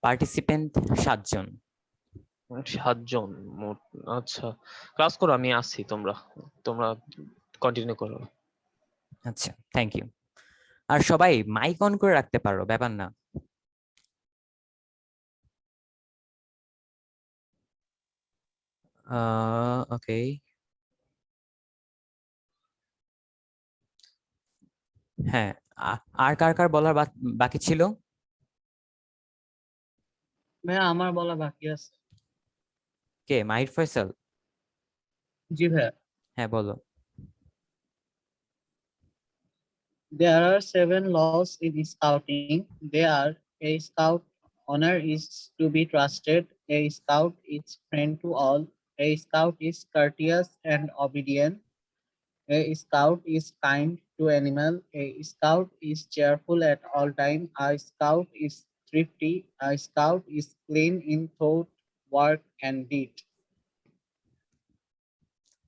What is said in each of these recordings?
Participant 7 জন। 7 জন মোট। আচ্ছা, class করো, আমি আসছি, তোমরা তোমরা কন্টিনিউ করো। আচ্ছা, থ্যাংক ইউ। আর সবাই মাইক অন করে রাখতে পারো, ব্যাপার না। ওকে, হ্যাঁ, আর কার কার বলার বাকি ছিল? ভাইয়া আমার বলা বাকি আছে। কে, মাহির ফয়সাল? জি ভাইয়া। হ্যাঁ, বলো। There are 7 laws in scouting. They are: a scout honor is to be trusted, a scout is friend to all, a scout is courteous and obedient, a scout is kind to animal, a scout is cheerful at all time, a scout is thrifty, a scout is clean in thought, work and deed.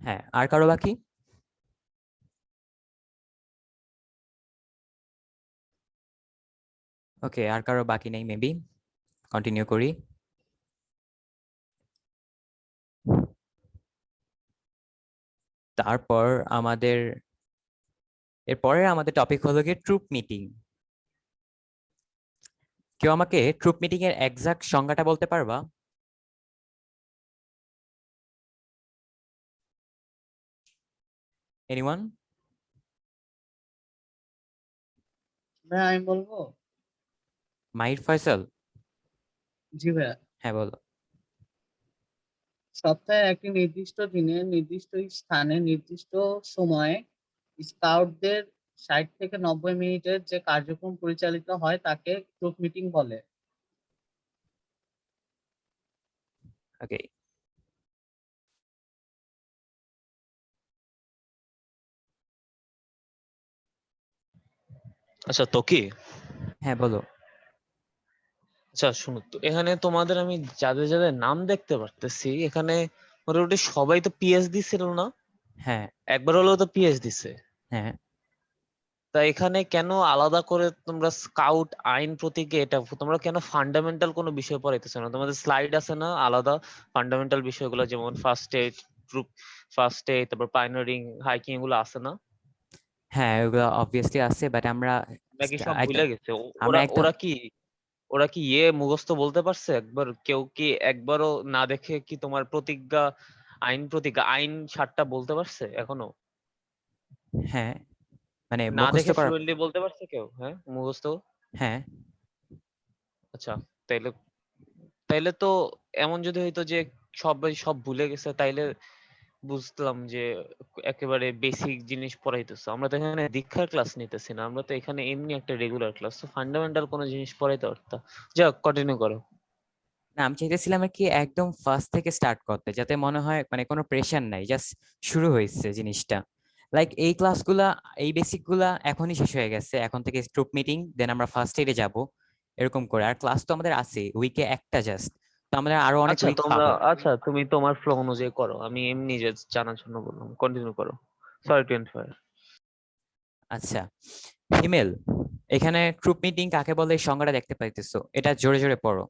হ্যাঁ, আর কারো বাকি? ওকে, আর কারো বাকি নেই, maybe continue করি। তারপর এরপরে আমাদের টপিক হলো গিয়ে ট্রুপ মিটিং। কেউ আমাকে ট্রুপ মিটিং এর এক্সাক্ট সংজ্ঞাটা বলতে পারবা? এনিওয়ান? ভাইয়া আমি বলবো? মাহির ফয়সাল? জি ভাইয়া। হ্যাঁ, বলো। সপ্তাহে একটি নির্দিষ্ট দিনে নির্দিষ্ট স্থানে নির্দিষ্ট সময়ে স্কাউটদের 60 থেকে 90 মিনিটের যে কার্যক্রম পরিচালিত হয় তাকে গ্রুপ মিটিং বলে। ওকে, আচ্ছা, তো কি? হ্যাঁ, বলো। আচ্ছা শুনো তো, এখানে তোমাদের আমি যাদের যাদের নাম দেখতে পারতেছি, এখানে মোটামুটি সবাই তো পিএস দিছিল না? হ্যাঁ, একবার হলেও তো পিএস দিছে। হ্যাঁ, তা এখানে কেন আলাদা করে তোমরা স্কাউট, আইন প্রতীকে, এটা তোমরা কেন ফান্ডামেন্টাল কোনো বিষয় পড়াইতেছো না? তোমাদের স্লাইড আছে না আলাদা ফান্ডামেন্টাল বিষয়গুলো, যেমন first aid, group first aid, তারপর পাইনারিং, হাইকিং, এগুলো আছে না? হ্যাঁ, ওগুলো অবভিয়াসলি আছে, বাট আমরা নাকি সব একদম ভুলে গেছে? আমরা ওরা একদম ওরা কি ওরা কি মুখস্থ বলতে পারছে একবার? কেউ কি একবারও না দেখে কি তোমার প্রতিজ্ঞা, আইন 7টা বলতে পারছে এখনো? হ্যাঁ, মানে না মুখস্থ দেখে করা। ফ্লুয়েন্টলি বলতে পারছে কেউ? হ্যাঁ, মুখস্থ। হ্যাঁ, আচ্ছা, তাইলে তাইলে তো এমন যদি হইতো যে সবাই সব ভুলে গেছে, তাইলে বুঝলাম যে একেবারে বেসিক জিনিস পড়াইতেছে। আমরা তো এখানে দীক্ষার ক্লাস নিতেছি না, আমরা তো এখানে এমনি একটা রেগুলার ক্লাস, তো ফান্ডামেন্টাল কোনো জিনিস পড়াইতে পারতাম। যাক, কন্টিনিউ করো। না, আমি চাইতেছিলাম আর কি একদম ফার্স্ট থেকে স্টার্ট করতে, যাতে মনে হয় মানে কোনো প্রেশার নাই, জাস্ট শুরু হয়েছে জিনিসটা। লাইক এই ক্লাসগুলা, এই বেসিক গুলা এখনই শেষ হয়ে গেছে, এখন থেকে গ্রুপ মিটিং, দেন আমরা ফার্স্ট এডে যাব, এরকম করে। আর ক্লাস তো আমাদের আছে উইকে একটা জাস্ট, তো আমরা আরো অনেক আচ্ছা, উইক পাবো। আচ্ছা তুমি তোমার ফ্লো অনুযায়ী করো, আমি এমনি যে জানার জন্য বললাম। কন্টিনিউ করো, সরি টু ইন্টারফেয়ার। আচ্ছা, হিমেল, এখানে গ্রুপ মিটিং কাকে বলে এই সংজ্ঞাটা দেখতে পাইতেছো, এটা জোরে জোরে পড়ো।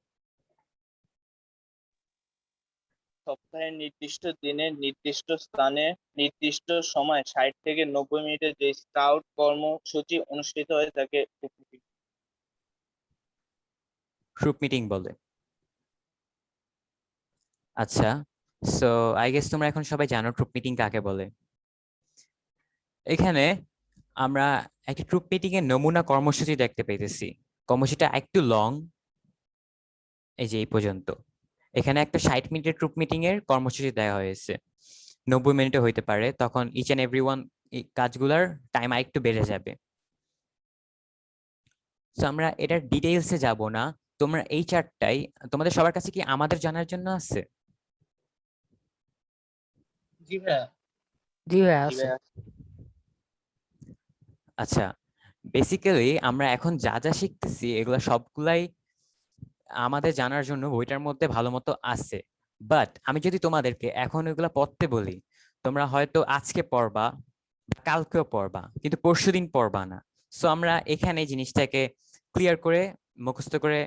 সপ্তাহের নির্দিষ্ট দিনে নির্দিষ্ট স্থানে নির্দিষ্ট সময় 60 থেকে 90 মিনিটের যে স্কাউট কর্মসূচি অনুষ্ঠিত হয়ে থাকে গ্রুপ মিটিং বলে। আচ্ছা, সো আই গেস তোমরা এখন সবাই জানো গ্রুপ মিটিং কাকে বলে। এখানে আমরা একটা গ্রুপ মিটিং এর নমুনা কর্মসূচি দেখতে পাইতেছি। কর্মসূচিটা একটু লং, এই যে এই পর্যন্ত। এখানে একটা 60 মিনিটের গ্রুপ মিটিং এর কর্মসূচি দেওয়া হয়েছে, 90 মিনিটে হইতে পারে, তখন ইচ এন্ড এভরি ওয়ান কাজগুলার টাইম আরেকটু বেড়ে যাবে। তো আমরা এটার ডিটেইলসে যাব না, তোমরা এই চারটাই, তোমাদের সবার কাছে কি আমাদের জানার জন্য আছে? জি ভাইয়া। জি ভাই জি আছে। ভাইয়া। আচ্ছা, বেসিক্যালি আমরা এখন যা যা শিখতেছি এগুলা সবগুলাই আমাদের জানার জন্য বইটার মধ্যে ভালো মতো আছে। বাট আমি যদি তোমাদেরকে এখন এগুলা পড়তে বলি, তোমরা হয়তো আজকে পড়বা, কালকেও পড়বা, কিন্তু পরশুদিন পড়বা না। সো আমরা এখানে জিনিসটাকে ক্লিয়ার করে মুখস্থ করে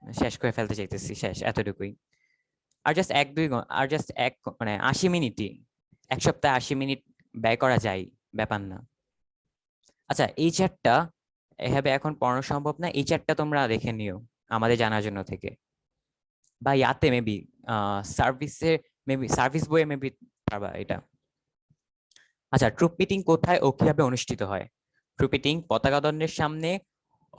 শেষ করে ফেলতে চাইতেছি, শেষ এতটুকুই। আর জাস্ট আর জাস্ট মানে 80 মিনিটই, এক সপ্তাহে 80 মিনিট ব্যয় করা যায়, ব্যাপার না। আচ্ছা, এই চ্যাটটা এভাবে এখন পড়ানো সম্ভব না, এই চ্যাটটা তোমরা দেখে নিও আমাদের জানার জন্য থেকে, বা ইয়াতে মেবি সার্ভিস বইয়ে মেবি পারবা এটা। আচ্ছা, ট্রুপ মিটিং কোথায় ও কিভাবে অনুষ্ঠিত হয়? ট্রুপ মিটিং পতাকা দণ্ডের সামনে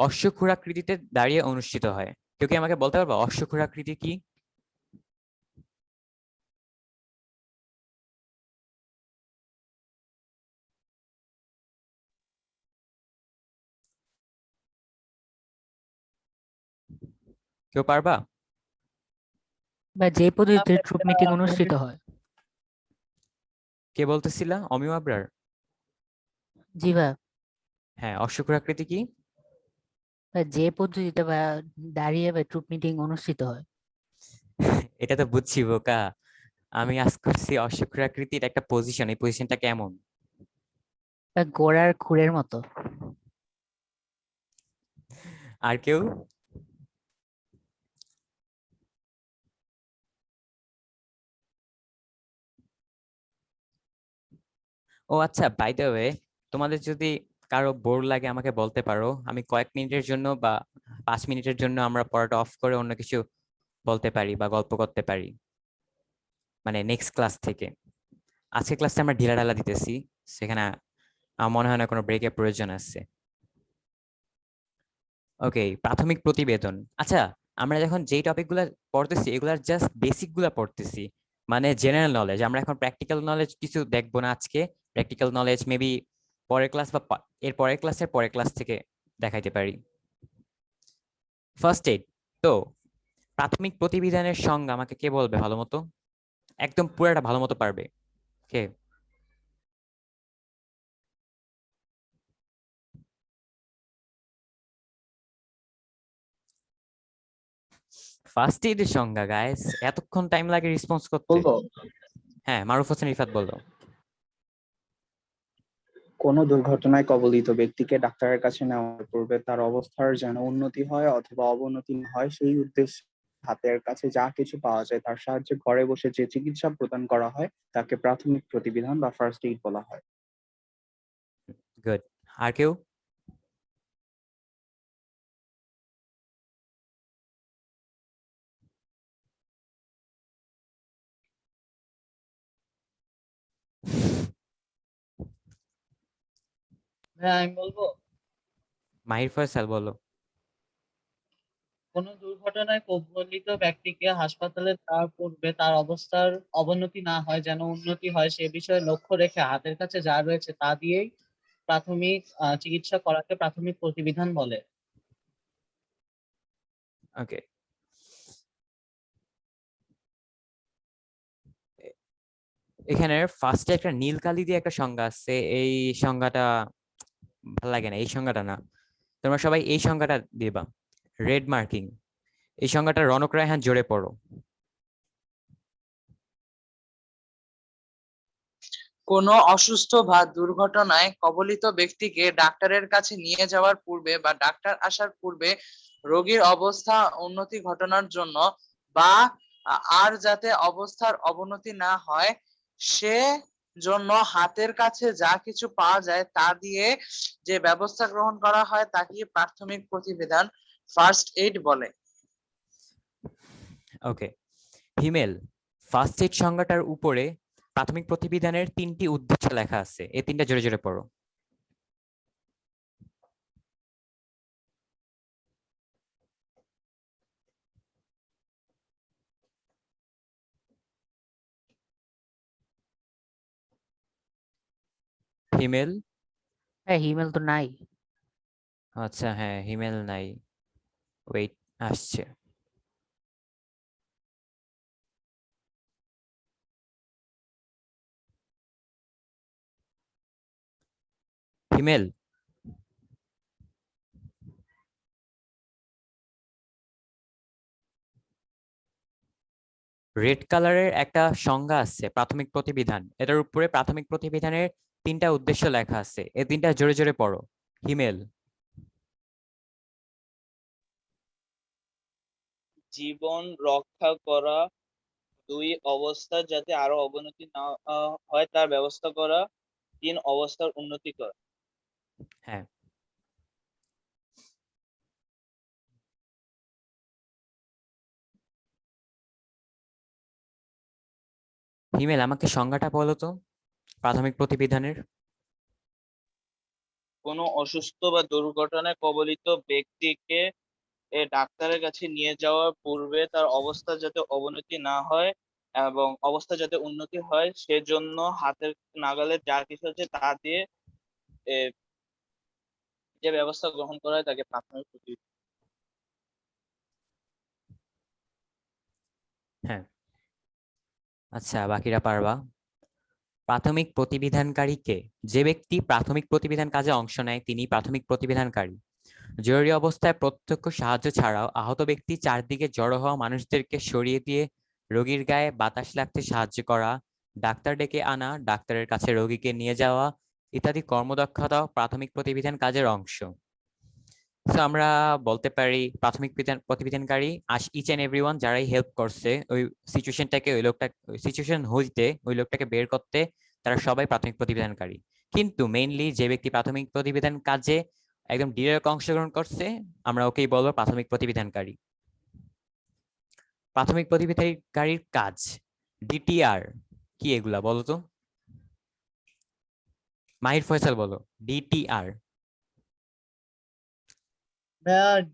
অশ্বক্ষুরাকৃতিতে দাঁড়িয়ে অনুষ্ঠিত হয়। কেউ কি আমাকে বলতে পারবা অশ্বক্ষুরাকৃতি কি? কেউ পারবা? বা যে পদ্ধতিতে ট্রুপ মিটিং অনুষ্ঠিত হয়। কে বলতেছিলা? অমিয় আবরার? জি ভাই, হ্যাঁ, অশ্বক্ষুরাকৃতি কি? যে পদ্ধতিতে বা দাঁড়িয়ে বা ট্রুপ মিটিং অনুষ্ঠিত হয়। এটা তো বুঝছি বোকা, আমি আজ করছি অশ্বক্ষুরাকৃতির একটা পজিশন, এই পজিশনটা কেমন? বা গোড়ার খুরের মতো। আর কেউ? ও আচ্ছা, বাই দ্য ওয়ে, তোমাদের যদি কারো বোর লাগে আমাকে বলতে পারো, আমি কয়েক মিনিটের জন্য বা 5 মিনিটের জন্য আমরা পড়াটা অফ করে অন্য কিছু বলতে পারি বা গল্প করতে পারি, মানে নেক্সট ক্লাস থেকে। আজকে ক্লাসটা আমরা ঢিলা ঢালা দিতেছি, সেখানে আমার মনে হয় না কোনো ব্রেকের প্রয়োজন আছে। ওকে, প্রাথমিক প্রতিবেদন। আচ্ছা, আমরা যখন যেই টপিকগুলো পড়তেছি এগুলার জাস্ট বেসিক গুলা পড়তেছি, মানে জেনারেল নলেজ। আমরা এখন প্র্যাকটিক্যাল নলেজ কিছু দেখবো না আজকে, প্র্যাকটিক্যাল নলেজ মেবি পরের ক্লাস বা এর পরের ক্লাসের পরের ক্লাস থেকে দেখাইতে পারি। First aid. তো প্রাথমিক প্রতিবিধানের সংজ্ঞা আমাকে কে বলবে ভালো মতো, একদম পুরাটা ভালো মতো পারবে কে? ফার্স্ট এইডের সংজ্ঞা গাইস, এতক্ষণ টাইম লাগে রেসপন্স করতে? বলবো, হ্যাঁ, মারুফ হোসেন রিফাত বললো। কোনো দুর্ঘটনায় কবলিত ব্যক্তিকে ডাক্তারের কাছে নেওয়ার পূর্বে তার অবস্থার যেন উন্নতি হয় অথবা অবনতি না হয় সেই উদ্দেশ্যে হাতের কাছে যা কিছু পাওয়া যায় তার সাহায্যে ঘরে বসে যে চিকিৎসা প্রদান করা হয় তাকে প্রাথমিক প্রতিবিধান বা ফার্স্ট এইড বলা হয়। গুড। আর কেউ? হ্যাঁ আমি বলবো, মাহির ফয়সাল বলো। কোনো দুর্ঘটনায় কবলিত ব্যক্তিকে হাসপাতালে তার পূর্বে তার অবস্থার অবনতি না হয় যেন উন্নতি হয় সে বিষয়ে লক্ষ্য রেখে হাতের কাছে যা রয়েছে তা দিয়েই প্রাথমিক চিকিৎসা করাকে প্রাথমিক প্রতিবিধান বলে। ওকে, এখানে ফার্স্টে একটা নীল কালি দিয়ে একটা সংজ্ঞা আছে, এই সংজ্ঞাটা ভালো লাগে না, এই সংজ্ঞাটা না, তোমরা সবাই এই সংজ্ঞাটা দিবা, রেড মার্কিং। এই সংজ্ঞাটা রনক রায়হান জোরে পড়ো। কোনো অসুস্থ বা দুর্ঘটনায় কবলিত ব্যক্তিকে ডাক্তারের কাছে নিয়ে যাওয়ার পূর্বে বা ডাক্তার আসার পূর্বে রোগীর অবস্থা উন্নতি ঘটানোর জন্য বা আর যাতে অবস্থার অবনতি না হয় সে জন্য হাতের কাছে যা কিছু পাওয়া যায় তা দিয়ে যে ব্যবস্থা গ্রহণ করা হয় তাকে প্রাথমিক প্রতিবিধান ফার্স্ট এইড বলে। ওকে, হিমেল, ফার্স্ট এইড সংজ্ঞাটার উপরে প্রাথমিক প্রতিবিধানের 3টি উদ্দেশ্য লেখা আছে, এই 3টা জোরে জোরে পড়ো। হিমেল? হ্যাঁ, হিমেল তো নাই। আচ্ছা, হ্যাঁ হিমেল নাই, ওয়েট আসছে। হিমেল, রেড কালারের একটা সংজ্ঞা আছে প্রাথমিক প্রতিবিধান, এটার উপরে প্রাথমিক প্রতিবিধানের 3টা উদ্দেশ্য লেখা আছে, এই 3টা জোরে জোরে পড়ো। হিমেল? জীবন রক্ষা করা, 2 অবস্থা যাতে আরো অবনতি না হয় তার ব্যবস্থা করা, 3 অবস্থার উন্নতি করা। হ্যাঁ, হিমেল আমাকে সংজ্ঞাটা বলো তো প্রাথমিক প্রতিবিধানের। কোনো অসুস্থ বা দুর্ঘটনায় কবলিত ব্যক্তিকে ডাক্তারের কাছে নিয়ে যাওয়ার পূর্বে তার অবস্থা যাতে অবনতি না হয় এবং অবস্থা যাতে উন্নতি হয় সেজন্য হাতের নাগালে যা কিছু আছে তা দিয়ে এ, যে ব্যবস্থা গ্রহণ করা হয় তাকে প্রাথমিক প্রতিবিধান। হ্যাঁ, আচ্ছা বাকিরা পারবা। প্রাথমিক প্রতিবিধানকারীকে, যে ব্যক্তি প্রাথমিক প্রতিবিধান কাজে অংশ নেয় তিনি প্রাথমিক প্রতিবিধানকারী। জরুরি অবস্থায় প্রত্যক্ষ সাহায্য ছাড়াও আহত ব্যক্তি চারদিকে জড়ো হওয়া মানুষদেরকে সরিয়ে দিয়ে রোগীর গায়ে বাতাস লাগতে সাহায্য করা, ডাক্তার ডেকে আনা, ডাক্তারের কাছে রোগীকে নিয়ে যাওয়া ইত্যাদি কর্মদক্ষতাও প্রাথমিক প্রতিবিধান কাজের অংশ। তো আমরা বলতে পারি প্রাথমিক প্রতিবিধানকারী ইচ এন্ড এভরিওয়ান যারাই হেল্প করছে ওই সিচুয়েশনটাকে, ওই সিচুয়েশন হইতে ওই লোকটাকে বের করতে, তারা সবাই প্রাথমিক প্রতিবিধানকারী। কিন্তু মেইনলি যে ব্যক্তি প্রাথমিক প্রতিবিধান কাজে একদম ডিরেক্ট অংশগ্রহণ করছে আমরা ওকেই বলবো প্রাথমিক প্রতিবিধানকারী। প্রাথমিক প্রতিবিধানকারীর কাজ ডিটিআর কি, এগুলা বলো তো। মাহির ফয়সাল বলো ডিটিআর।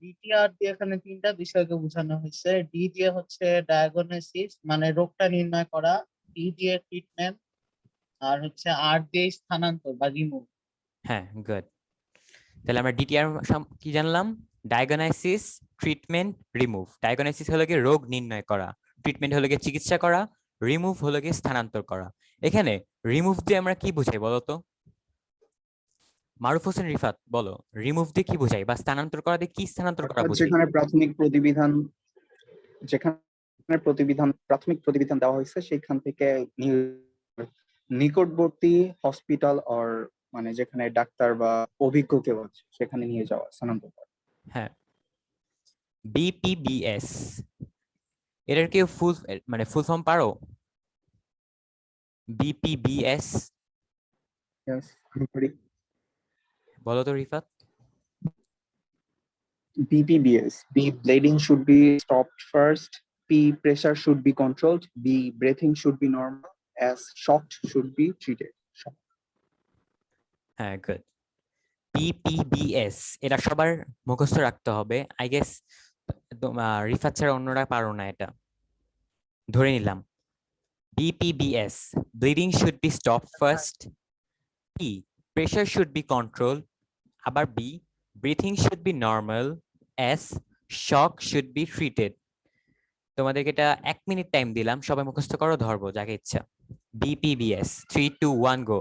ডিটিআর দিয়ে এখানে 3টা বিষয়কে বোঝানো হয়েছে। ডি দিয়ে হচ্ছে ডায়াগনোসিস মানে রোগটা নির্ণয় করা, টি দিয়ে ট্রিটমেন্ট, আর হচ্ছে আর দিয়ে স্থানান্তর বা রিমুভ। হ্যাঁ, গুড। তাহলে আমরা ডিটিআর কি জানলাম? Diagnosis, treatment, remove. ডায়াগনোসিস হলো কি রোগ নির্ণয় করা, ট্রিটমেন্ট হলো কি চিকিৎসা করা, রিমুভ হলো কি স্থানান্তর করা। এখানে রিমুভ দিয়ে আমরা কি বুঝাই বলো তো? মারুফ হোসেন রিফাত বলো, রিমুভ দিয়ে কি বুঝাই বা স্থানান্তর করা দিয়ে কি স্থানান্তর করা অর্থাৎ বুঝাই? যেখানে প্রাথমিক প্রতিবিধান দেওয়া হয়েছে সেখান থেকে নিকটবর্তী হসপিটাল অর মানে যেখানে ডাক্তার বা অভিজ্ঞ কেউ আছে সেখানে নিয়ে যাওয়া, স্থানান্তর করা। হ্যাঁ, বিপিবিএস এটার কেউ ফুল ফর্ম পারো? বিপিবিএস Yes, I'm ready. বলো তো Rifat. BPBS. B, bleeding should be stopped first. P, pressure should be controlled. B, breathing should be normal. S, shocked should be treated. হ্যাঁ, গুড। পিপিবিএস এটা সবার মুখস্থ রাখতে হবে আই গেস। রিফাত ছাড়া অন্যরা পারো না এটা, ধরে নিলাম। BPBS, bleeding should be stop first. P, pressure should be control. আবার B, breathing should be normal. S, shock should be treated. তোমাদেরকে এটা 1 মিনিট টাইম দিলাম, সবাই মুখস্থ করো, ধরবো যাকে ইচ্ছা। BPBS, 3, 2, 1 go.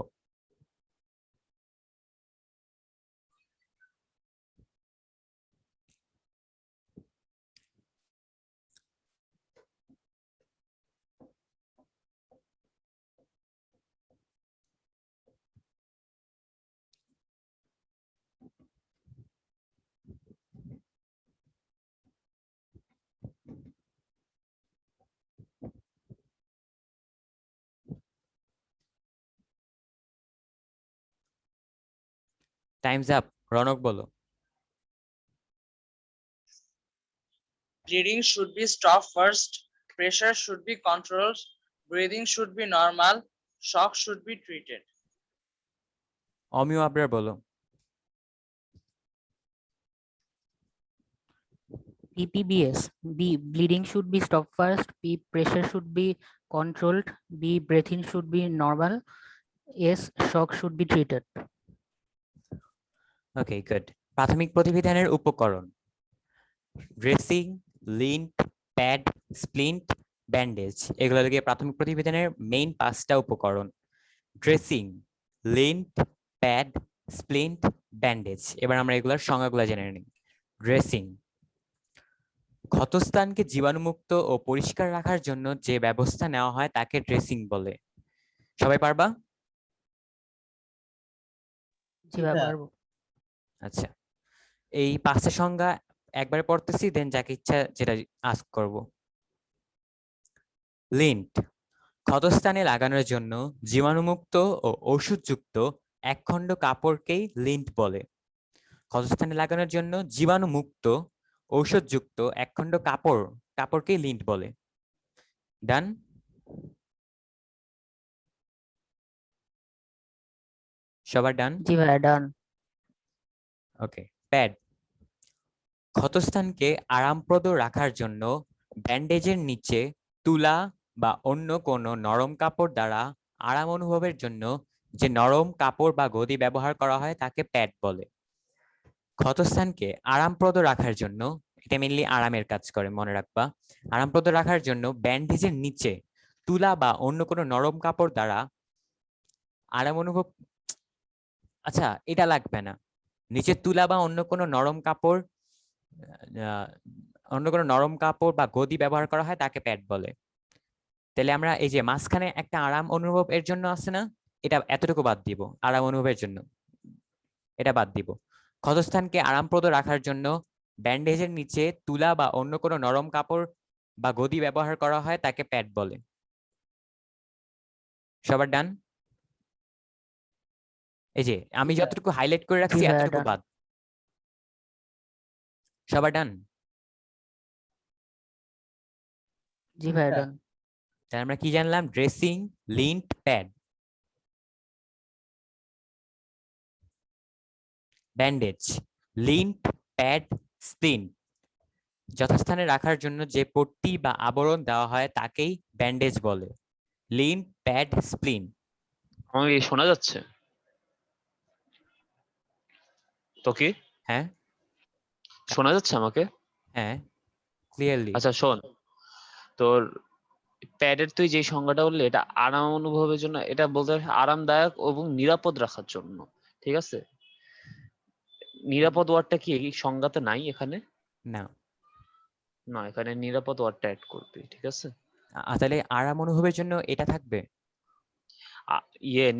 Times up. Ronak বলো। Bleeding should be stopped first. Pressure should be controlled. Breathing should be normal. Shock should be treated. অমিয় আবরার বলো। PPBS. B, bleeding should be stopped first. P, pressure should be controlled. B, breathing should be normal. S, shock should be treated. Okay, good. প্রাথমিক প্রতিবিধানের উপকরণ dressing, lint, pad, splint, bandage. এগুলো লাগে প্রাথমিক প্রতিবিধানের main 5টা উপকরণ। Dressing, lint, pad, splint, bandage. এবার আমরা এগুলোর সংজ্ঞাগুলো জেনে নিই। ড্রেসিং, ক্ষতস্থানকে জীবাণুমুক্ত ও পরিষ্কার রাখার জন্য যে ব্যবস্থা নেওয়া হয় তাকে ড্রেসিং বলে। সবাই পারবা? জি ভাই, হ্যাঁ। পারবো। আচ্ছা, এই 5টা সংজ্ঞা একবারে পড়তেছি, দেন যাকে ইচ্ছা যেটা আস্ক করব। লিন্ট ক্ষতস্থানে লাগানোর জন্য জীবাণুমুক্ত ও ওষুধযুক্ত একখণ্ড কাপড়কেই লিন্ট বলে। ক্ষতস্থানে লাগানোর জন্য জীবাণুমুক্ত ঔষধযুক্ত একখণ্ড কাপড়কেই লিন্ট বলে। ডান? সবার ডান? জি ভাইয়া ডান। ওকে। প্যাড ক্ষতস্থানকে আরামপ্রদ রাখার জন্য ব্যান্ডেজের নিচে তুলা বা অন্য কোনো নরম কাপড় দ্বারা আরাম অনুভবের জন্য যে নরম কাপড় বা গদি ব্যবহার করা হয় তাকে প্যাড বলে। ক্ষতস্থানকে আরামপ্রদ রাখার জন্য, এটা মেনলি আরামের কাজ করে মনে রাখবা, আরামপ্রদ রাখার জন্য ব্যান্ডেজের নিচে তুলা বা অন্য কোনো নরম কাপড় দ্বারা আরাম অনুভব, আচ্ছা এটা লাগবে না, নিচে তুলা বা অন্য কোনো নরম কাপড় বা গদি ব্যবহার করা হয় তাকে প্যাড বলে। তাহলে আমরা এই যে মাঝখানে একটা আরাম অনুভব এর জন্য আছে না, এটা এতটুকু বাদ দিব, আরাম অনুভবের জন্য এটা বাদ দিব। ক্ষতস্থানকে আরামপ্রদ রাখার জন্য ব্যান্ডেজের নিচে তুলা বা অন্য কোনো নরম কাপড় বা গদি ব্যবহার করা হয় তাকে প্যাড বলে। সবার ডান? এই যে আমি যতটুকু হাইলাইট করে রাখছি জি ভাইয়া এতটুকু ডান। বাদ। সবার ডান? জি ভাইয়া হ্যাঁ। ডান। তাহলে আমরা কি জানলাম? Dressing, lint, pad. Bandage, lint, pad, splint. যথাস্থানে রাখার জন্য যে পট্টি বা আবরণ দেওয়া হয় তাকেই ব্যান্ডেজ বলে। Lint, pad, স্প্লিন। আমাকে কি শোনা যাচ্ছে? তো কি হ্যাঁ শোনা যাচ্ছে আমাকে? হ্যাঁ ক্লিয়ারলি। আচ্ছা শোন, তোর প্যাডের তুই যে সংজ্ঞাটা বললি এটা আরাম অনুভবের জন্য, এটা বলতে হয় আরামদায়ক এবং নিরাপদ রাখার জন্য, ঠিক আছে? নিরাপদ ওয়ার্ডটা কি এই সংজ্ঞাতে নাই এখানে? না, না, এখানে নিরাপদ ওয়ার্ডটা অ্যাড করবি, ঠিক আছে? তাহলে আরাম অনুভবের জন্য এটা থাকবে।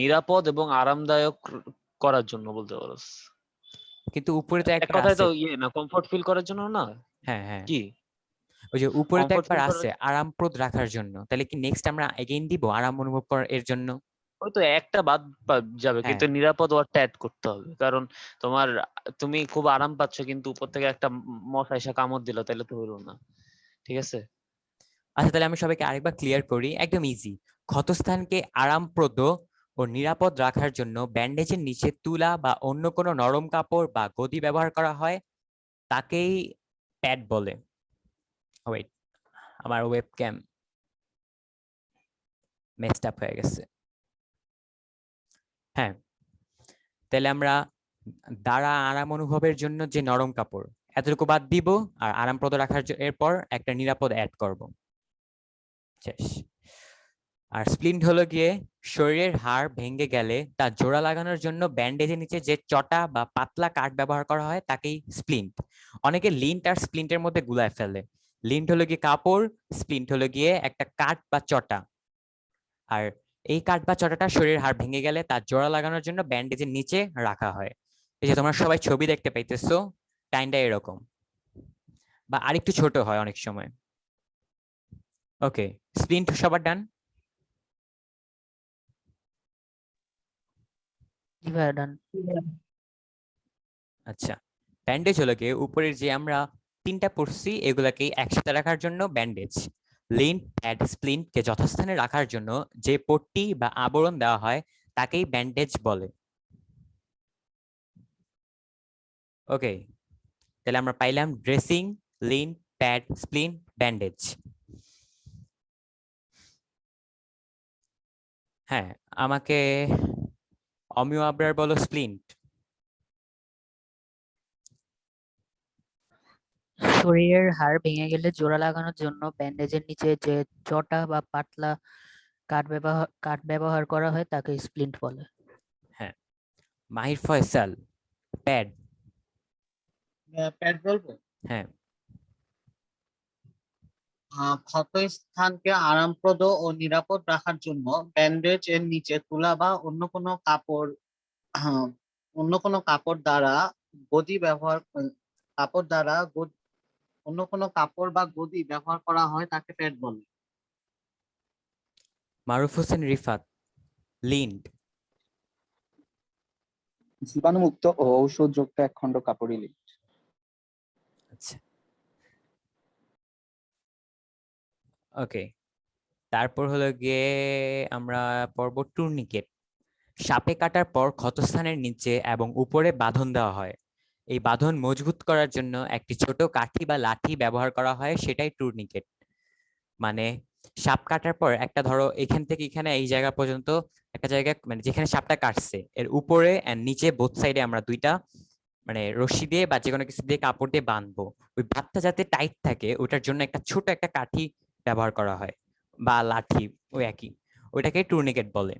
নিরাপদ এবং আরামদায়ক করার জন্য বলতে পারোস। কিন্তু উপরে তো এক একবার কথায় আছে। তো না, কমফোর্ট ফিল করার জন্য না? হ্যাঁ হ্যাঁ, কি ওই যে উপরে তো কমফোর্ট একবার ফিল করার, আছে আরামপ্রদ রাখার জন্য, তাহলে কি নেক্সট আমরা এগেইন দিব আরাম অনুভব করার এর জন্য? ওই তো একটা বাদ যাবে, হ্যাঁ কিন্তু নিরাপদ ওয়ার্ডটা অ্যাড করতে হবে, কারণ তুমি খুব আরাম পাচ্ছ কিন্তু উপর থেকে একটা মশা এসে কামড় দিল, তাহলে তো হলো না, ঠিক আছে? আচ্ছা, তাহলে আমি সবাইকে আরেকবার ক্লিয়ার করি, একদম ইজি। ক্ষতস্থানকে আরামপ্রদ ও নিরাপদ রাখার জন্য ব্যান্ডেজের নিচে তুলা বা অন্য কোনো নরম কাপড় বা গদি ব্যবহার করা হয় তাকেই প্যাড বলে। ওয়েট, আমার ওয়েবক্যাম মেসড আপ হয়ে গেছে। হ্যাঁ, তাহলে আমরা দ্বারা আরাম অনুভবের জন্য যে নরম কাপড় এতটুকু বাদ দিব, আর আরামপ্রদ রাখার এরপর একটা নিরাপদ অ্যাড করব। শেষ। আর স্প্লিন্ট হলো গিয়ে শরীরের হাড় ভেঙে গেলে তা জোড়া লাগানোর জন্য ব্যান্ডেজের নিচে যে চটা বা পাতলা কাঠ ব্যবহার করা হয় তাকেই স্প্লিন্ট। অনেকে লিন্ট আর স্প্লিন্টের মধ্যে গুলায় ফেলে। লিন্ট হলো গিয়ে কাপড়, স্প্লিন্ট হলো গিয়ে একটা কাঠ বা চটা। আর এই কাঠ বা চটাটা শরীরের হাড় ভেঙে গেলে তার জোড়া লাগানোর জন্য ব্যান্ডেজের নিচে রাখা হয়। এই যে তোমরা সবাই ছবি দেখতে পাইতেছো, টাইমটা এরকম বা আরেকটু ছোট হয় অনেক সময়। ওকে, স্প্লিন্ট সবার ডান? জি ভাইয়া ডান। আচ্ছা, ব্যান্ডেজ হলো গিয়ে উপরের যে আমরা তিনটা পড়ছি এগুলাকে একসাথে রাখার জন্য ব্যান্ডেজ। লিন্ট, প্যাড, স্প্লিন্ট কে যথাস্থানে রাখার জন্য যে পট্টি বা আবরণ দেওয়া হয় তাকেই ব্যান্ডেজ বলে। ওকে, তাহলে আমরা পাইলাম dressing, lint, pad, splint, bandage. হ্যাঁ, আমাকে অমিয় আবরার বলো স্প্লিন্ট। শরীরের হাড় ভেঙে গেলে জোড়া লাগানোর জন্য ব্যান্ডেজের নিচে যে চটা বা পাতলা কাঠ ব্যবহার করা হয় তাকে স্প্লিন্ট বলে। হ্যাঁ, মাহির ফয়সাল প্যাড। প্যাড বলবো। হ্যাঁ, ক্ষত স্থানকে আরামপ্রদ ও নিরাপদ রাখার জন্য ব্যান্ডেজ এর নিচে তুলা বা অন্য কোনো কাপড় দ্বারা গদি ব্যবহার কাপড় দ্বারা অন্য কোনো কাপড় বা গদি ব্যবহার করা হয় তাকে প্যাড বলে? মারুফ হোসেন রিফাত, লিন্ড। জীবাণুমুক্ত ও ঔষধযুক্ত একখণ্ড কাপড়ই লিন্ট। আচ্ছা, ওকে। তারপর হলো গিয়ে আমরা পড়ব টুর্নিকেট। সাপে কাটার পর ক্ষতস্থানের নিচে এবং উপরে বাঁধন দেওয়া হয়। এই বাঁধন মজবুত করার জন্য একটি ছোট কাঠি বা লাঠি ব্যবহার করা হয়, সেটাই টুর্নিকেট। মানে সাপ কাটার পর একটা ধরো এখান থেকে এখানে এই জায়গা পর্যন্ত একটা জায়গা, মানে যেখানে সাপটা কাটছে এর উপরে এন্ড নিচে বোথ সাইডে আমরা দুইটা মানে রশি দিয়ে বা যে কোনো কিছু দিয়ে কাপড় দিয়ে বাঁধবো। ওই বাঁধটা যাতে টাইট থাকে ওটার জন্য একটা ছোট একটা কাঠি ব্যবহার করা হয় বা লাঠি, ওই একই, ওইটাকে টুর্নিকেট বলে।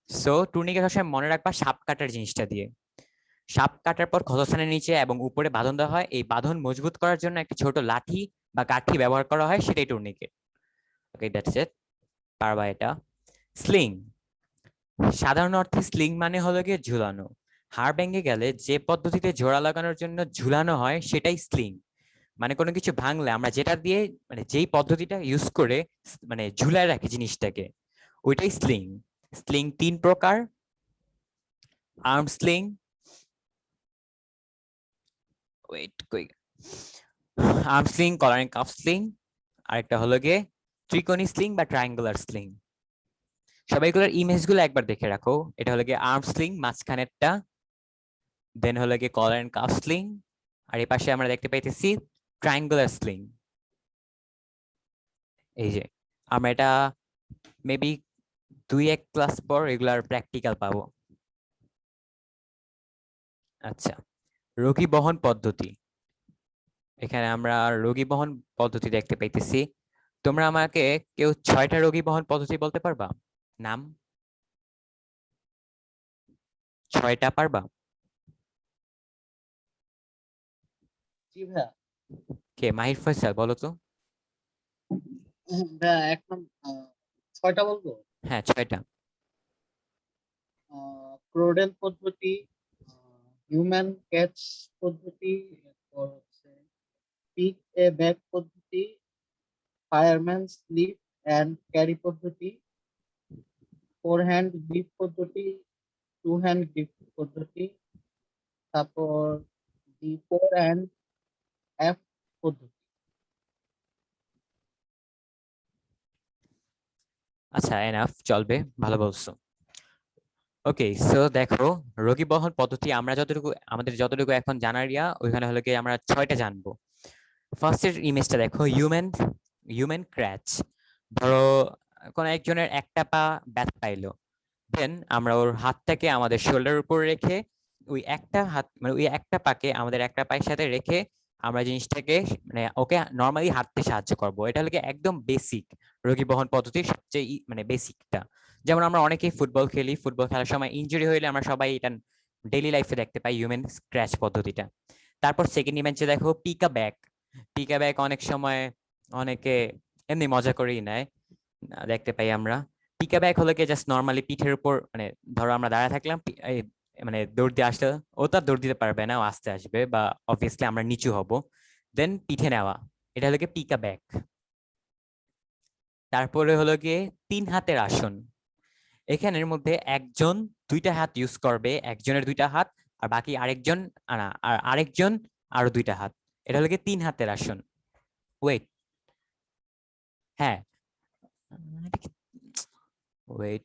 সো টুর্নিকেট সবসময় মনে রাখবা সাপ কাটার জিনিসটা দিয়ে। সাপ কাটার পর ক্ষতস্থানের নিচে এবং উপরে বাঁধন দেওয়া হয়, এই বাঁধন মজবুত করার জন্য একটি ছোট লাঠি বা কাঠি ব্যবহার করা হয়, সেটাই টুর্নিকেট। ওকে, দ্যাটস ইট, পারবা এটা। স্লিং। সাধারণ অর্থে স্লিং মানে হলো গিয়ে ঝুলানো। হাড় ভেঙে গেলে যে পদ্ধতিতে জোড়া লাগানোর জন্য ঝুলানো হয় সেটাই স্লিং। মানে কোনো কিছু ভাঙলে আমরা যেটা দিয়ে মানে যেই পদ্ধতিটা ইউজ করে মানে ঝুলায় রাখি জিনিসটাকে, ওইটাই স্লিং। স্লিং 3 প্রকার: arm sling, arm sling, collar and cuff sling, আরেকটা হলো গিয়ে ত্রিকোণী স্লিং বা ট্রায়াঙ্গুলার স্লিং। সবাই এগুলোর ইমেজ গুলো একবার দেখে রাখো। এটা হলো গিয়ে আর্ম স্লিং মাঝখানেরটা, দেন হলো গিয়ে কলার এন্ড কাফ স্লিং, আর এই পাশে আমরা দেখতে পাইতেছি ট্রায়াঙ্গুলার স্লিং। এই যে আমরা এটা মেবি 2-1 ক্লাস পর রেগুলার প্র্যাকটিক্যাল পাবো। আচ্ছা, রোগী বহন পদ্ধতি। এখানে আমরা রোগী বহন পদ্ধতি দেখতে পাইতেছি। তোমরা আমাকে কেউ 6টা রোগী বহন পদ্ধতি বলতে পারবা? নাম 6টা পারবা? জি ভাইয়া। কে? মাহির ফয়সাল, বলো তো। ভাইয়া এক নম্বর 6টা বলবো। হ্যাঁ, 6টা। ক্রোডেল পদ্ধতি, হিউম্যান ক্যাচ পদ্ধতি, এরপর হচ্ছে পিক এ ব্যাগ পদ্ধতি, ফায়ারম্যান স্লিপ অ্যান্ড ক্যারি পদ্ধতি, ফোর হ্যান্ড গ্রিপ পদ্ধতি, টু হ্যান্ড গ্রিপ পদ্ধতি, তারপর দি ফোর অ্যান্ড এফ পদ্ধতি। আচ্ছা, এনাফ, চলবে, ভালো বলছো। ওকে, সো দেখো, রোগী বহন পদ্ধতি আমরা যতটুকু আমাদের যতটুকু এখন জানার ওইখানে হলো কি আমরা 6টা জানবো। ফার্স্টের ইমেজটা দেখো, হিউম্যান ক্র্যাচ। ধরো কোন একজনের একটা পা ব্যথা পাইলো, দেন আমরা ওর হাতটাকে আমাদের শোল্ডার উপর রেখে ওই একটা হাত মানে ওই একটা পাকে আমাদের একটা পায়ের সাথে রেখে আমরা জিনিসটাকে মানে ওকে নর্মালি হাঁটতে সাহায্য করব। এটা হলো একদম বেসিক রোগী বহন পদ্ধতির সবচেয়ে মানে বেসিকটা। যেমন আমরা অনেকেই ফুটবল খেলি, ফুটবল খেলার সময় ইনজুরি হইলে আমরা সবাই এটা ডেইলি লাইফে দেখতে পাই, হিউম্যান স্ক্র্যাচ পদ্ধতিটা। তারপর সেকেন্ড ইমেজে দেখো পিকা ব্যাক। পিকা ব্যাক অনেক সময় অনেকে এমনি মজা করেই নেয়, দেখতে পাই আমরা। পিকা ব্যাক হলো কি জাস্ট নর্মালি পিঠের উপর মানে ধরো আমরা দাঁড়ায় থাকলাম, মানে দৌড় দিয়ে আসলে ও তো আর দৌড় দিতে পারবে না, ও আসতে আসবে বা অবভিয়াসলি আমরা নিচু হব, দেন পিঠে নেওয়া, এটা হলো কি পিকা ব্যাক। তারপরে হলো গিয়ে 3 হাতের আসন। এখানের মধ্যে একজন 2টা হাত ইউজ করবে, একজনের 2টা হাত, আর বাকি আরেকজন আর আরেকজন আরো 2টা হাত। এটা হলো গিয়ে 3 হাতের আসন। ওয়েট, হ্যাঁ, ওয়েট,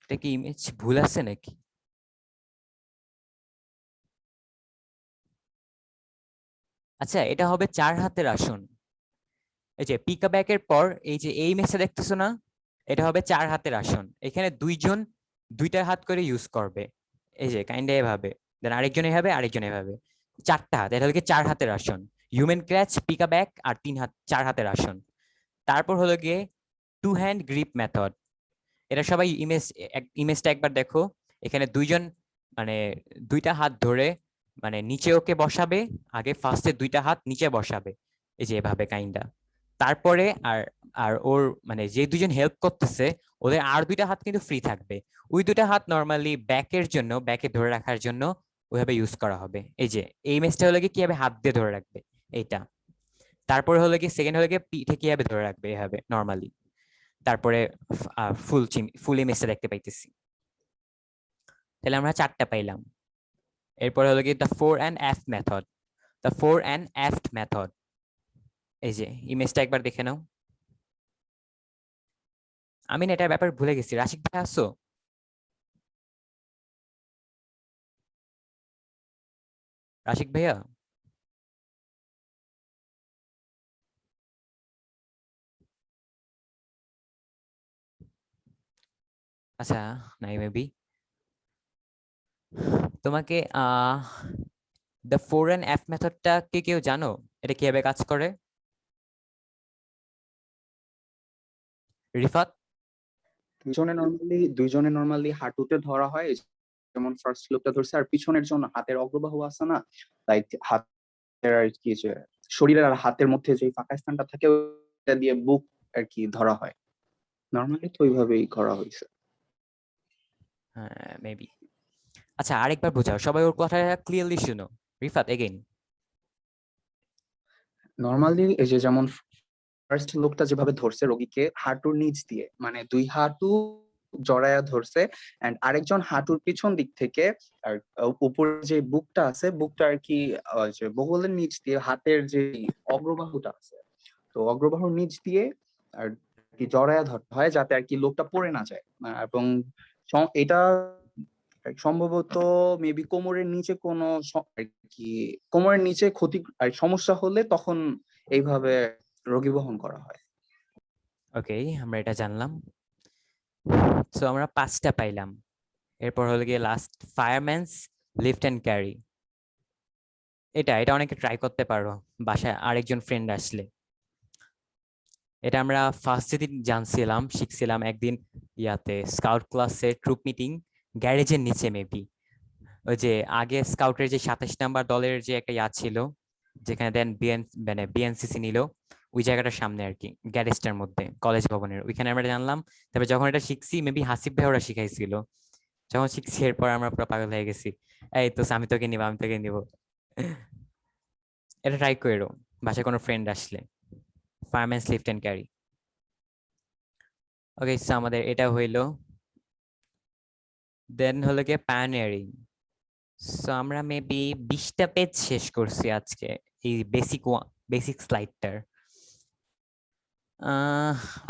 এটা কি ইমেজ ভুল আছে নাকি? আচ্ছা, এটা হবে 4 হাতের আসন। এই যে পিকা ব্যাকের পর এই যে এই ইমেজটা দেখতেছো না, এটা হবে 4 হাতের আসন। এখানে 2জন 2টা হাত করে ইউজ করবে, এই যে কাইন্ডা এভাবে, দেন আরেকজন এভাবে, আরেকজন এভাবে, 4টা হাত। এটা হলো 4 হাতের আসন, হিউম্যান ক্র্যাচ, পিকা ব্যাক আর 4 হাতের আসন। তারপর হলো গিয়ে 2 হ্যান্ড গ্রিপ মেথড। এটা সবাই ইমেজটা একবার দেখো। এখানে 2জন মানে 2টা হাত ধরে মানে নিচে ওকে বসাবে, আগে ফার্স্টে 2টা হাত নিচে বসাবে, এই যে এভাবে কাইন্ডা। তারপরে আর আর ওর মানে যে 2জন হেল্প করতেছে ওদের আর 2টা হাত কিন্তু ফ্রি থাকবে। ওই 2টা হাত নর্মালি ব্যাকের জন্য, ব্যাকে ধরে রাখার জন্য ওইভাবে ইউজ করা হবে। এই যে এই ইমেজটা হলো কি কিভাবে হাত দিয়ে ধরে রাখবে এইটা। তারপরে হলো কি সেকেন্ড হলো কি পিঠে কিভাবে ধরে রাখবে এভাবে নর্মালি, তারপরে ফুল ইমেজটা দেখতে পাইতেছি। তাহলে আমরা 4টা পাইলাম। এরপরে হলো কি the fore and aft method, the fore and aft method. এই যে ইমেজটা একবার দেখে নাও। আমি না এটার ব্যাপার ভুলে গেছি, রাশিক ভাই আসো? রাশিক ভাইয়া, আচ্ছা নাই মেবি। তোমাকে দ্য ফোর অ্যান্ড এফ মেথডটা কে কেউ জানো এটা কিভাবে কাজ করে? রিফাত? দুইজনে নর্মালি হাঁটুতে ধরা হয়, যেমন ফার্স্ট লোকটা ধরছে, আর পিছনের জন্য হাতের অগ্রবাহু আছে না, লাইক হাতের আর কি যে শরীরের আর হাতের মধ্যে যে ফাঁকা স্থানটা থাকে ওটা দিয়ে বুক আর কি ধরা হয়। নর্মালি তো ওইভাবেই করা হয়েছে। হ্যাঁ মেবি। আচ্ছা আরেকবার বোঝাও, সবাই ওর কথাটা ক্লিয়ারলি শুনো। রিফাত এগেইন। নর্মালি এই যে যেমন ফার্স্ট লোকটা যেভাবে ধরছে রোগীকে হাঁটুর নিচ দিয়ে, মানে দুই হাঁটু জড়ায়া ধরছে, এন্ড আরেকজন হাঁটুর পিছন দিক থেকে আর উপরে যে বুকটা আছে বুকটা আর কি যে বগলের নিচ দিয়ে হাতের যে অগ্রবাহুটা আছে, তো অগ্রবাহুর নিচ দিয়ে আর কি জড়ায়া ধরতে হয় যাতে আর কি লোকটা পড়ে না যায়। এবং এটা সম্ভবত মেবি কোমরের নিচে কোনো আর কি কোমরের নিচে ক্ষতি আর সমস্যা হলে তখন এইভাবে রোগী বহন করা হয়। ওকে, আমরা এটা জানলাম। সো আমরা 5টা পাইলাম। এরপর হলো গিয়ে লাস্ট ফায়ারম্যানস লিফট অ্যান্ড ক্যারি। এটা অনেকে ট্রাই করতে পারো বাসায় আরেকজন ফ্রেন্ড আসলে। এটা আমরা ফার্স্ট যেদিন জানছিলাম শিখছিলাম একদিন ইয়াতে স্কাউট ক্লাসে ট্রুপ মিটিং গ্যারেজের নিচে মেবি। ওই যে আগে স্কাউটের যে 27 নাম্বার দলের যে একটা ইয়া ছিল যেখানে দেন বিএনসিসি নিল, ওই জায়গাটার সামনে আর কি, গ্যারেজটার মধ্যে কলেজ ভবনের ওইখানে আমরা জানলাম। তারপরে যখন এটা শিখছি মেবি হাসিব ভাই ওরা শিখাইছিল, যখন শিখছি এরপর আমরা পুরো পাগল হয়ে গেছি। এই তো আমি তোকে নিবো, আমি তোকে নিবো। এটা ট্রাই করো বাসায় কোনো ফ্রেন্ড আসলে, fireman's lift and carry. Okay, so আমাদের এটা হইলো। দেন হলো গিয়ে পায়োনিয়ারিং। সো আমরা মেবি 20টা পেজ শেষ করছি আজকে এই বেসিক স্লাইডটার।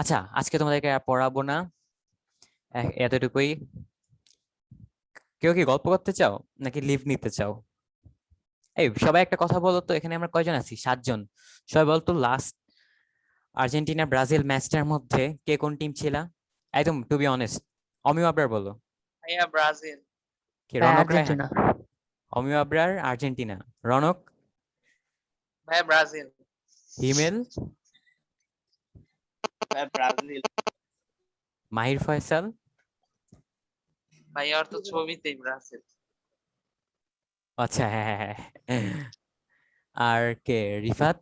আচ্ছা আজকে তোমাদেরকে আর পড়াবো না, এতটুকুই। কেউ কি গল্প করতে চাও নাকি লিভ নিতে চাও? এই সবাই একটা কথা বলো তো, এখানে আমরা কয়জন আছি? 7জন। সবাই বলতো লাস্ট আর্জেন্টিনা ব্রাজিল ম্যাচটার মধ্যে কে কোন টিম ছিল? একদম to be honest. Amiya Abrar বলো। ভাইয়া ব্রাজিল। কি ভাই রনক রায়হান? আর্জেন্টিনা। অমিয় আবরার আর্জেন্টিনা। রনক? ভাইয়া ব্রাজিল। হিমেল? ব্রাজিল। মাহির ফয়সাল? ভাইয়া ওর তো ছবিতেই ব্রাজিল। আচ্ছা হ্যাঁ হ্যাঁ হ্যাঁ। আর কে? রিফাত?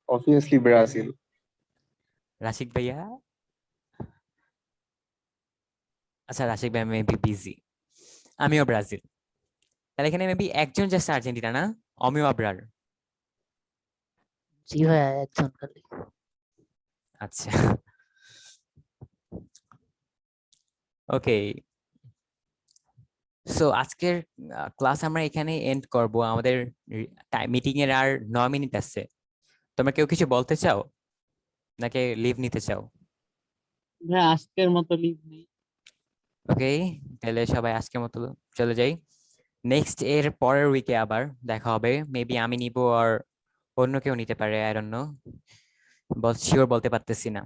Obviously Brazil. রাশিক ভাইয়া? আচ্ছা রাশিক ভাই মেবি বিজি। আমিও ব্রাজিল। তাহলে এখানে মেবি একজন জাস্ট আর্জেন্টিনা না? অমিয় আবরার। জি ভাইয়া একজন খালি। আচ্ছা ওকে, সো আজকের ক্লাস আমরা এখানে এন্ড করব। আমাদের মিটিং এর আর 9 মিনিট আছে। তোমরা কেউ কিছু বলতে চাও নাকি লিভ নিতে চাও? হ্যাঁ, আজকের মতো লিভ নেই। ওকে, তাহলে সবাই আজকের মতো চলে যাই। নেক্সট এর পরের উইকে আবার দেখা হবে, মেবি আমি নিব আর অন্য কেউ নিতে পারে, আই ডোন্ট নো, শিওর বলতে পারতেছি না।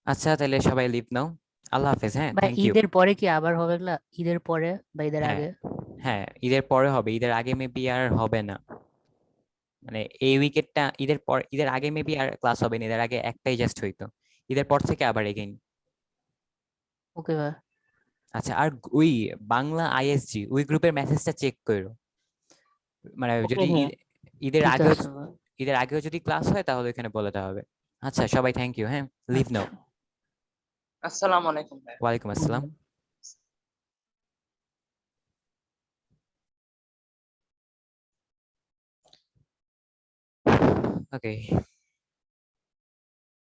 আচ্ছা তাহলে সবাই লিভ নাও, আল্লাহ হাফেজ। হ্যাঁ ভাই থ্যাংক ইউ। ঈদের পরে কি আবার হবে এগুলা? ঈদের পরে বা ঈদের হ্যাঁ আগে? হ্যাঁ, ঈদের পরে হবে, ঈদের আগে মেবি আর হবে না। মানে এই উইকেটটা ঈদের আগে মেবি আর ক্লাস হবে না, ঈদের আগে একটাই জাস্ট হইতো, ঈদের পর থেকে আবার এগেইন। ওকে ভাই। আচ্ছা আর ওই বাংলা আইএসজি ওই গ্রুপের মেসেজটা চেক করো, মানে ওকে যদি ভাইয়া। ঈদের ঠিক আগেও আছে ভাই। ঈদের আগেও যদি ক্লাস হয় তাহলে এখানে বলে দেওয়া হবে। আচ্ছা সবাই থ্যাংক ইউ। হ্যাঁ লিভ নাও। আচ্ছা। আসসালামু আলাইকুম ভাইয়া। ওয়ালাইকুম আসসালাম। Okay.